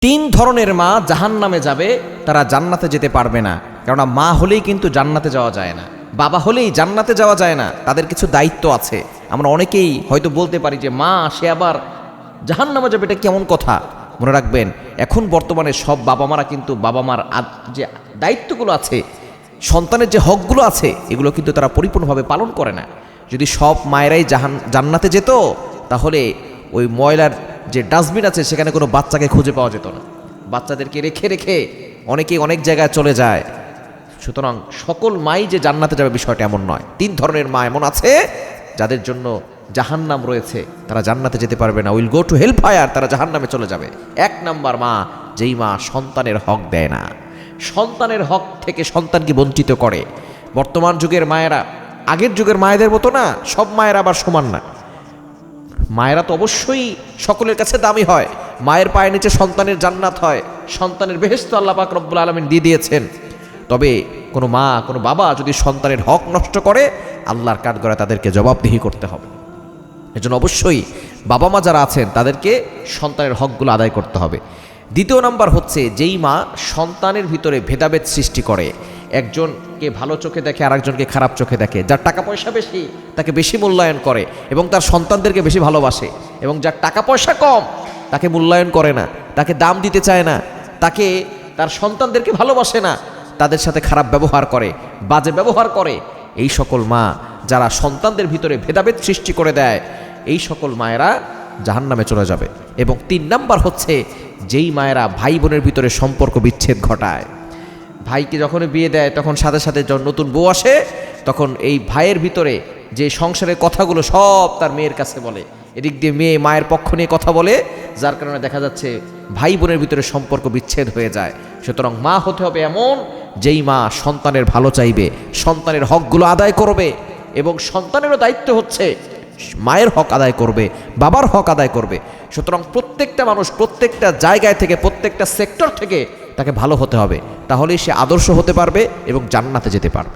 তিন ধরনের মা জাহান্নামে যাবে, তারা জান্নাতে যেতে পারবে না। কেননা মা হলেই কিন্তু জান্নাতে যাওয়া যায় না, বাবা হলেই জান্নাতে যাওয়া যায় না। তাদের কিছু দায়িত্ব আছে। আমরা অনেকেই হয়তো বলতে পারি যে মা সে আবার জাহান্নামে যাবে, এটা কেমন কথা। মনে রাখবেন, এখন বর্তমানে সব বাবা মারা কিন্তু বাবা মার যে দায়িত্বগুলো আছে, সন্তানের যে হকগুলো আছে, এগুলো কিন্তু তারা পরিপূর্ণভাবে পালন করে না। যদি সব মায়েরাই জান্নাতে যেত, তাহলে ওই ময়লার যে ডাস্টবিন আছে সেখানে কোনো বাচ্চাকে খুঁজে পাওয়া যেত না। বাচ্চাদেরকে রেখে রেখে অনেকেই অনেক জায়গায় চলে যায়। সুতরাং সকল মাই যে জান্নাতে যাবে বিষয়টা এমন নয়। তিন ধরনের মা এমন আছে যাদের জন্য জাহান্নাম রয়েছে, তারা জান্নাতে যেতে পারবে না, will go to hell fire, তারা জাহান্নামে চলে যাবে। এক নাম্বার মা, যেই মা সন্তানের হক দেয় না, সন্তানের হক থেকে সন্তানকে বঞ্চিত করে। বর্তমান যুগের মায়েরা আগের যুগের মায়েদের মতো না, সব মায়েরা আবার সমান না। মায়েরা তো অবশ্যই সকলের কাছে দামি হয়। মায়ের পায়ের নিচে সন্তানের জান্নাত হয়, সন্তানের বেহেশত আল্লাহ পাক রব্বুল আলামিন দিয়ে দিয়েছেন। তবে কোনো মা কোনো বাবা যদি সন্তানের হক নষ্ট করে, আল্লাহর কাঠগড়ায় তাদেরকে জবাবদিহি করতে হবে। এজন্য অবশ্যই বাবা মা যারা আছেন তাদেরকে সন্তানের হকগুলো আদায় করতে হবে। দ্বিতীয় নাম্বার হচ্ছে, যেই মা সন্তানের ভিতরে ভেদাভেদ সৃষ্টি করে, একজনকে ভালো চোখে দেখে আর একজনকে খারাপ চোখে দেখে। যার টাকা পয়সা বেশি তাকে বেশি মূল্যায়ন করে এবং তার সন্তানদেরকে বেশি ভালোবাসে, এবং যার টাকা পয়সা কম তাকে মূল্যায়ন করে না, তাকে দাম দিতে চায় না, তাকে তার সন্তানদেরকে ভালোবাসে না, তাদের সাথে খারাপ ব্যবহার করে, বাজে ব্যবহার করে। এই সকল মা যারা সন্তানদের ভিতরে ভেদাভেদ সৃষ্টি করে দেয়, এই সকল মায়েরা জাহান্নামে চলে যাবে। এবং তিন নাম্বার হচ্ছে, যেই মায়েরা ভাই বোনের ভিতরে সম্পর্ক বিচ্ছেদ ঘটায়। ভাইকে যখন বিয়ে দেয় তখন সাথে সাথে যখন নতুন বউ আসে, তখন এই ভাইয়ের ভিতরে যে সংসারের কথাগুলো সব তার মেয়ের কাছে বলে। এদিক দিয়ে মেয়ে মায়ের পক্ষ নিয়ে কথা বলে, যার কারণে দেখা যাচ্ছে ভাই বোনের ভিতরে সম্পর্ক বিচ্ছেদ হয়ে যায়। সুতরাং মা হতে হবে এমন, যেই মা সন্তানের ভালো চাইবে, সন্তানের হকগুলো আদায় করবে, এবং সন্তানেরও দায়িত্ব হচ্ছে মায়ের হক আদায় করবে, বাবার হক আদায় করবে। সুতরাং প্রত্যেকটা মানুষ প্রত্যেকটা জায়গায় থেকে, প্রত্যেকটা সেক্টর থেকে তাকে ভালো হতে হবে, তাহলেই সে আদর্শ হতে পারবে এবং জান্নাতে যেতে পারবে।